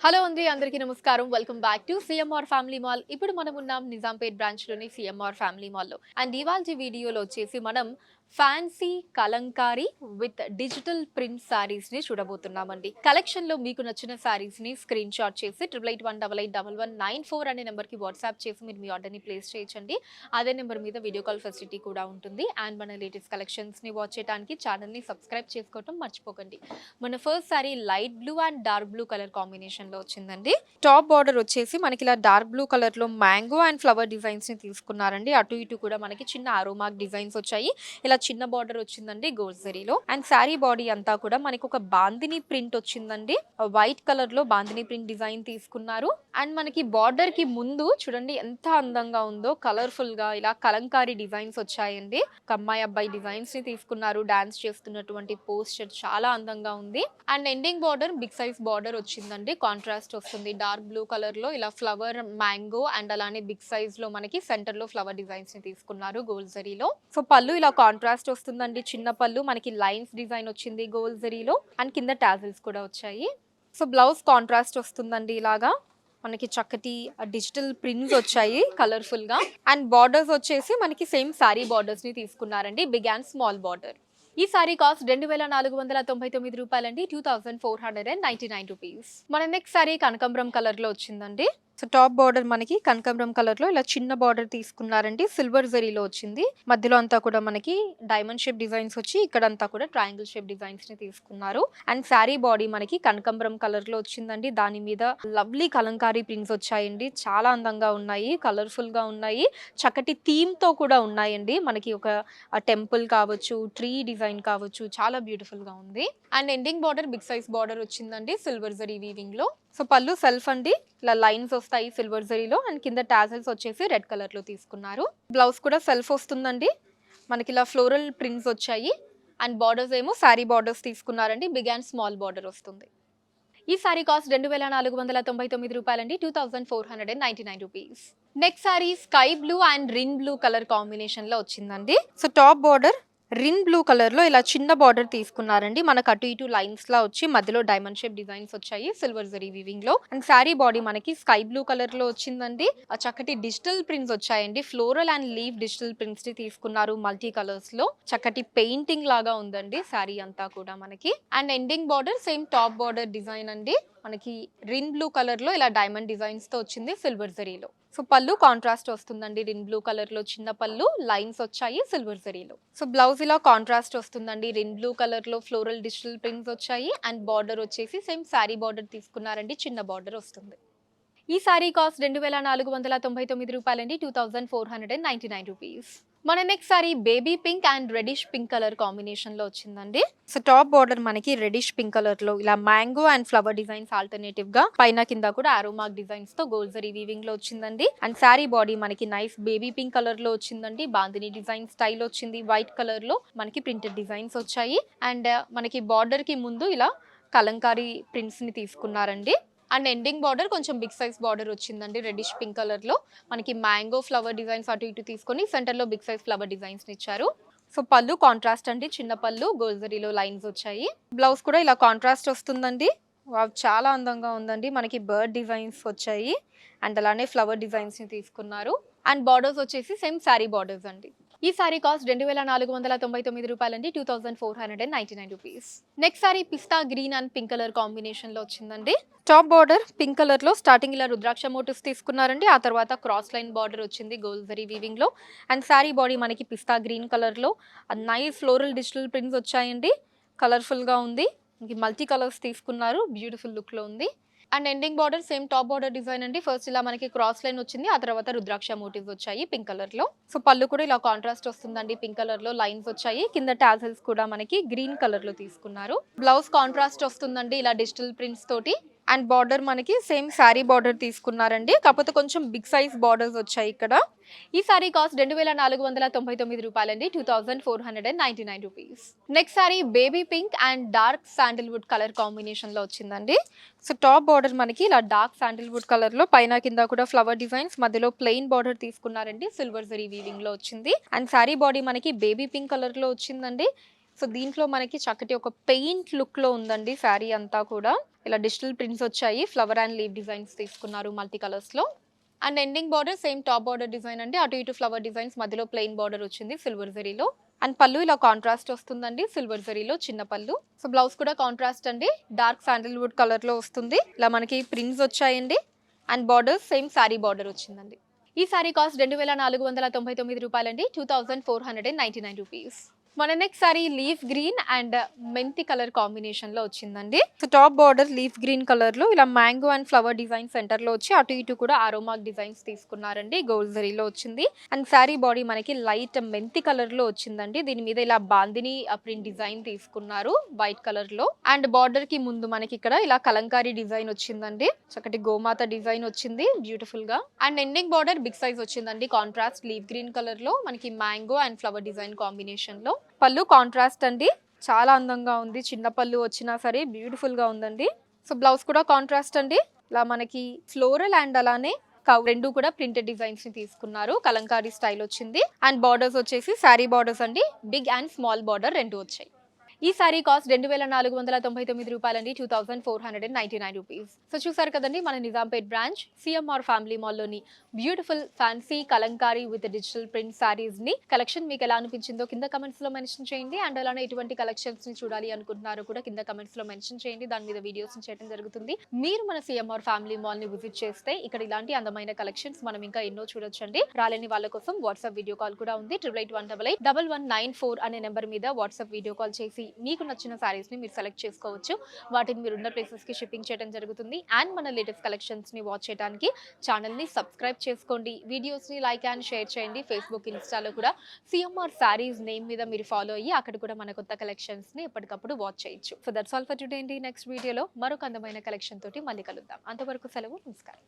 Hello అండి అందరికీ నమస్కారం welcome back to CMR family mall. ఇప్పుడు మనం ఉన్నాం నిజాంపేట్ బ్రాంచ్ లోని సిఎంఆర్ ఫ్యామిలీ మాల్ లో. అండ్ ఇవాల్టి వీడియోలో వచ్చేసి మనం fancy kalamkari with digital print saris ని చూడబోతున్నామండి. కలెక్షన్ లో మీకు నచ్చిన సారీస్ ని స్క్రీన్ షాట్ చేసి 8818881194 అనే నెంబర్ కి వాట్సాప్ చేసి మీరు మీ ఆర్డర్ ని ప్లేస్ చేయొచ్చండి. అదే నెంబర్ మీద వీడియో కాల్ ఫెసిలిటీ కూడా ఉంటుంది. అండ్ మన లేటెస్ట్ కలెక్షన్స్ ని వాచ్ చేయడానికి ఛానల్ ని సబ్స్క్రైబ్ చేసుకోవడం మర్చిపోకండి. మన first sorry light blue and dark blue colour combination లో వచ్చిందండి. టాప్ బార్డర్ వచ్చేసి మనకి ఇలా డార్క్ బ్లూ కలర్ లో మ్యాంగో అండ్ ఫ్లవర్ డిజైన్స్ ని తీసుకున్నారండి. అటు ఇటు కూడా మనకి చిన్న ఆరోమార్క్ డిజైన్స్ వచ్చాయి. ఇలా చిన్న బార్డర్ వచ్చిందండి గోల్డ్ జరీలో. అండ్ శారీ బాడీ అంతా కూడా మనకి ఒక బాందిని ప్రింట్ వచ్చిందండి. వైట్ కలర్ లో బాందిని ప్రింట్ డిజైన్ తీసుకున్నారు. అండ్ మనకి బార్డర్ కి ముందు చూడండి ఎంత అందంగా ఉందో, కలర్ఫుల్ గా ఇలా కలంకారీ డిజైన్స్ వచ్చాయండి. ఒక అమ్మాయి అబ్బాయి డిజైన్స్ ని తీసుకున్నారు. డాన్స్ చేస్తున్నటువంటి పోస్టర్ చాలా అందంగా ఉంది. And ending border big size border వచ్చిందండి. కాంట్రాస్ట్ వస్తుంది. డార్క్ బ్లూ కలర్ లో ఇలా ఫ్లవర్ మ్యాంగో అండ్ అలానే బిగ్ సైజ్ లో మనకి సెంటర్ లో ఫ్లవర్ డిజైన్స్ ని తీసుకున్నారు గోల్డ్ జరీలో. సో పళ్ళు ఇలా కాంట్రాస్ట్ వస్తుందండి. చిన్న పళ్ళు మనకి లైన్స్ డిజైన్ వచ్చింది గోల్డ్ జరీలో. అండ్ కింద టాజిల్స్ కూడా వచ్చాయి. సో బ్లౌజ్ కాంట్రాస్ట్ వస్తుందండి. ఇలాగా మనకి చక్కటి డిజిటల్ ప్రింట్స్ వచ్చాయి కలర్ఫుల్ గా. అండ్ బార్డర్స్ వచ్చేసి మనకి సేమ్ సారీ బార్డర్స్ ని తీసుకున్నారండి. Big and small border. ఈ సారీ కాస్ట్ 2499 రూపాయలండి. 2499 రూపీస్. మన నెక్స్ట్ సారీ కనకాంబరం కలర్ లో వచ్చిందండి. సో టాప్ బార్డర్ మనకి కనకాంబరం కలర్ లో ఇలా చిన్న బార్డర్ తీసుకున్నారండి. సిల్వర్ జరీలో వచ్చింది. మధ్యలో అంతా కూడా మనకి డైమండ్ షేప్ డిజైన్స్ వచ్చి ఇక్కడంతా కూడా ట్రయాంగిల్ షేప్ డిజైన్స్ ని తీసుకున్నారు. అండ్ శారీ బాడీ మనకి కనకాంబరం కలర్ లో వచ్చిందండి. దాని మీద లవ్లీ కలంకారీ ప్రింట్స్ వచ్చాయండి. చాలా అందంగా ఉన్నాయి, కలర్ఫుల్ గా ఉన్నాయి. చక్కటి థీమ్ తో కూడా ఉన్నాయండి. మనకి ఒక టెంపుల్ కావచ్చు, ట్రీ డిజైన్ కావచ్చు, చాలా బ్యూటిఫుల్ గా ఉంది. And ending border big size border వచ్చిందండి సిల్వర్ జరీ వీవింగ్ లో. సో పళ్ళు సెల్ఫ్ అండి. ఇలా లైన్స్ వస్తాయి సిల్వర్ జరీలో. అండ్ కింద టాజల్స్ వచ్చేసి రెడ్ కలర్ లో తీసుకున్నారు. బ్లౌజ్ కూడా సెల్ఫ్ వస్తుందండి. మనకి ఇలా ఫ్లోరల్ ప్రింట్స్ వచ్చాయి. అండ్ బార్డర్స్ ఏమో శారీ బార్డర్స్ తీసుకున్నారండి. బిగ్ అండ్ స్మాల్ బార్డర్ వస్తుంది. ఈ సారీ కాస్ట్ 2499 రూపాయలండి. 2499 rupees. Next sari sky blue and Rin blue colour combination లో వచ్చిందండి. So top border Rin blue colour లో ఇలా చిన్న బార్డర్ తీసుకున్నారండి. మనకు అటు ఇటు లైన్స్ లా వచ్చి మధ్యలో డైమండ్ షేప్ డిజైన్స్ వచ్చాయి సిల్వర్ జరీ వీవింగ్ లో. అండ్ శారీ బాడీ మనకి స్కై బ్లూ కలర్ లో వచ్చిందండి. ఆ చక్కటి డిజిటల్ ప్రింట్స్ వచ్చాయండి. Floral and leave digital prints ని తీసుకున్నారు మల్టీ కలర్స్ లో. చక్కటి పెయింటింగ్ లాగా ఉందండి శారీ అంతా కూడా మనకి. And ending border same top border design అండి. మనకి రిన్ బ్లూ కలర్ లో ఇలా డైమండ్ డిజైన్స్ తో వచ్చింది సిల్వర్ జరీలో. సో పళ్ళు కాంట్రాస్ట్ వస్తుందండి. రిన్ బ్లూ కలర్ లో చిన్న పళ్ళు లైన్స్ వచ్చాయి సిల్వర్ జరీలో. సో బ్లౌజ్ ఇలా కాంట్రాస్ట్ వస్తుందండి. రిన్ బ్లూ కలర్ లో ఫ్లోరల్ డిజిటల్ ప్రింట్స్ వచ్చాయి. అండ్ బార్డర్ వచ్చేసి సేమ్ శారీ బార్డర్ తీసుకున్నారండి. చిన్న బార్డర్ వస్తుంది. ఈ సారీ కాస్ట్ 2499 రూపాయలండి. 2499 రూపీస్. మన next sorry baby pink and reddish pink colour combination లో వచ్చిందండి. సో టాప్ బార్డర్ మనకి రెడిష్ పింక్ కలర్ లో ఇలా mango and flower designs alternative గా పైన కింద కూడా ఆరోమార్క్ డిజైన్స్ తో గోల్డ్ జరీ వీవింగ్ లో వచ్చిందండి. అండ్ శారీ బాడీ మనకి నైస్ బేబీ పింక్ కలర్ లో వచ్చిందండి. బాందిని డిజైన్ స్టైల్ వచ్చింది. వైట్ కలర్ లో మనకి ప్రింటెడ్ డిజైన్స్ వచ్చాయి. అండ్ మనకి బార్డర్ కి ముందు ఇలా కలంకారీ ప్రింట్స్ ని తీసుకున్నారండి. అండ్ ఎండింగ్ బార్డర్ కొంచెం బిగ్ సైజ్ బార్డర్ వచ్చిందండి. రెడిష్ పింక్ కలర్ లో మనకి మ్యాంగో ఫ్లవర్ డిజైన్స్ అటు ఇటు తీసుకొని సెంటర్ లో బిగ్ సైజ్ ఫ్లవర్ డిజైన్స్ ఇచ్చారు. సో పళ్ళు కాంట్రాస్ట్ అండి. చిన్న పళ్ళు గోల్డ్ జరీలో లైన్స్ వచ్చాయి. బ్లౌజ్ కూడా ఇలా కాంట్రాస్ట్ వస్తుందండి. చాలా అందంగా ఉందండి. మనకి బర్డ్ డిజైన్స్ వచ్చాయి. అండ్ అలానే ఫ్లవర్ డిజైన్స్ ని తీసుకున్నారు. అండ్ బార్డర్స్ వచ్చేసి సేమ్ శారీ బార్డర్స్ అండి. ఈ సారీ కాస్ట్ 2499 రూపాయలండి. 2499 rupees. Next sorry pista green and pink colour combination లో వచ్చిందండి. టాప్ బార్డర్ పింక్ కలర్ లో స్టార్టింగ్ ఇలా రుద్రాక్ష మోటివ్స్ తీసుకున్నారండి. ఆ తర్వాత క్రాస్ లైన్ బార్డర్ వచ్చింది గోల్డ్ జరీ వీవింగ్ లో. అండ్ శారీ బాడీ మనకి పిస్తా గ్రీన్ కలర్ లో నైస్ ఫ్లోరల్ డిజిటల్ ప్రింట్స్ వచ్చాయండి. కలర్ఫుల్ గా ఉంది. మల్టీ కలర్స్ తీసుకున్నారు. బ్యూటిఫుల్ లుక్ లో ఉంది. And ending border same top border design అండి. ఫస్ట్ ఇలా మనకి క్రాస్ లైన్ వచ్చింది. ఆ తర్వాత రుద్రాక్ష మోటివ్స్ వచ్చాయి పింక్ కలర్ లో. సో పళ్ళు కూడా ఇలా కాంట్రాస్ట్ వస్తుందండి. పింక్ కలర్ లో లైన్స్ వచ్చాయి. కింద టాజల్స్ కూడా మనకి గ్రీన్ కలర్ లో తీసుకున్నారు. బ్లౌజ్ కాంట్రాస్ట్ వస్తుందండి ఇలా డిజిటల్ ప్రింట్స్ తోటి. అండ్ బార్డర్ మనకి సేమ్ శారీ బార్డర్ తీసుకున్నారండి. కాకపోతే కొంచెం బిగ్ సైజ్ బార్డర్స్ వచ్చాయి ఇక్కడ. ఈ సారీ కాస్ట్ 2499 రూపాయలండి. 2499 rupees. Next sorry baby pink and dark Sandalwood colour combination లో వచ్చిందండి. సో టాప్ బార్డర్ మనకి ఇలా డార్క్ శాండిల్వుడ్ కలర్ లో పైన కింద కూడా ఫ్లవర్ డిజైన్స్ మధ్యలో ప్లెయిన్ బార్డర్ తీసుకున్నారండి. సిల్వర్ జరీ వీవింగ్ లో వచ్చింది. అండ్ శారీ బాడీ మనకి బేబీ పింక్ కలర్ లో వచ్చిందండి. సో దీంట్లో మనకి చక్కటి ఒక పెయింట్ లుక్ లో ఉందండి శారీ అంతా కూడా. ఇలా డిజిటల్ ప్రింట్స్ వచ్చాయి, ఫ్లవర్ అండ్ లీవ్ డిజైన్స్ తీసుకున్నారు మల్టీ కలర్స్ లో. And ending border same top border design అండి, అటు ఇటు ఫ్లవర్ డిజైన్స్, మధ్యలో ప్లెయిన్ బార్డర్ వచ్చింది సిల్వర్ జరీలో. అండ్ పళ్ళు ఇలా కాంట్రాస్ట్ వస్తుందండి, సిల్వర్ జరీలో చిన్న పళ్ళు. సో బ్లౌజ్ కూడా కాంట్రాస్ట్ అండి, డార్క్ శాండిల్వుడ్ కలర్ లో వస్తుంది. ఇలా మనకి ప్రింట్స్ వచ్చాయండి. And border same sari border వచ్చిందండి. ఈ శారీ కాస్ట్ 2499 రూపాయలండి, 2499 రూపీస్. మన next sorry leaf green and మెంతి కలర్ కాంబినేషన్ లో వచ్చిందండి. So top border leaf green colour లో ఇలా mango and flower design centre లో వచ్చి అటు ఇటు కూడా ఆరోమాక్ డిజైన్స్ తీసుకున్నారండి, గోల్డ్ జరీలో వచ్చింది. అండ్ శారీ బాడీ మనకి లైట్ మెంతి కలర్ లో వచ్చిందండి, దీని మీద ఇలా బాందిని ప్రింట్ డిజైన్ తీసుకున్నారు వైట్ కలర్ లో. అండ్ బార్డర్ కి ముందు మనకి ఇక్కడ ఇలా కలంకారీ డిజైన్ వచ్చిందండి, చక్కటి గోమాత డిజైన్ వచ్చింది బ్యూటిఫుల్ గా. And ending border big size వచ్చిందండి, కాంట్రాస్ట్ లీఫ్ గ్రీన్ కలర్ లో మనకి mango and flower design combination లో. పళ్ళు కాంట్రాస్ట్ అండి, చాలా అందంగా ఉంది, చిన్న పళ్ళు వచ్చినా సరే బ్యూటిఫుల్ గా ఉందండి. సో బ్లౌజ్ కూడా కాంట్రాస్ట్ అండి, ఇలా మనకి ఫ్లోరల్ అండ్ అలానే రెండు కూడా ప్రింటెడ్ డిజైన్స్ ని తీసుకున్నారు, కలంకారీ స్టైల్ వచ్చింది. అండ్ బార్డర్స్ వచ్చేసి శారీ బార్డర్స్ అండి, బిగ్ అండ్ స్మాల్ బార్డర్ రెండు వచ్చాయి. ఈ సారీ కాస్ట్ 2499 రూపాయలండి, 2499 రూపీస్. సో చూసారు కదండి మన Nizampet branch CMR family mall లోని beautiful fancy kalamkari with digital print saris ని కలెక్షన్ మీకు ఎలా అనిపించిందో కింద కమెంట్స్ లో మెన్షన్ చేయండి. అండ్ అలానే ఎటువంటి కలెక్షన్స్ ని చూడాలి అనుకుంటున్నారో కూడా కింద కమెంట్స్ లో మెన్షన్ చేయండి, దాని మీద వీడియోస్ చేయడం జరుగుతుంది. మీరు మన సిఎంఆర్ ఫ్యామిలీ మాల్ ని విజిట్ చేస్తే ఇక్కడ ఇలాంటి అందమైన కలెక్షన్స్ మనం ఇంకా ఎన్నో చూడొచ్చండి. రాలేని వాళ్ళ కోసం వాట్సాప్ వీడియో కాల్ కూడా ఉంది, 8818881194 అనే నెంబర్ మీద వాట్సాప్ వీడియో కాల్ చేసి మీకు నచ్చిన సారీస్ ని మీరు సెలెక్ట్ చేసుకోవచ్చు. వాటిని మీరు ఉన్న ప్లేసెస్ కి షిప్పింగ్ చేయడం జరుగుతుంది. అండ్ మన లేటెస్ట్ కలెక్షన్స్ ని వాచ్ చేయడానికి ఛానల్ ని సబ్స్క్రైబ్ చేసుకోండి, వీడియోస్ ని లైక్ అండ్ షేర్ చేయండి. ఫేస్బుక్, ఇన్స్టాలో కూడా సిఎంఆర్ సారీస్ నేమ్ మీద మీరు ఫాలో అయ్యి అక్కడ కూడా మన కొత్త కలెక్షన్స్ ని ఎప్పటికప్పుడు వాచ్ చేయొచ్చు. So that's all for today అండి. నెక్స్ట్ వీడియోలో మరొక అందమైన కలెక్షన్ తోటి మళ్ళీ కలుద్దాం. అంతవరకు సెలవు, నమస్కారం.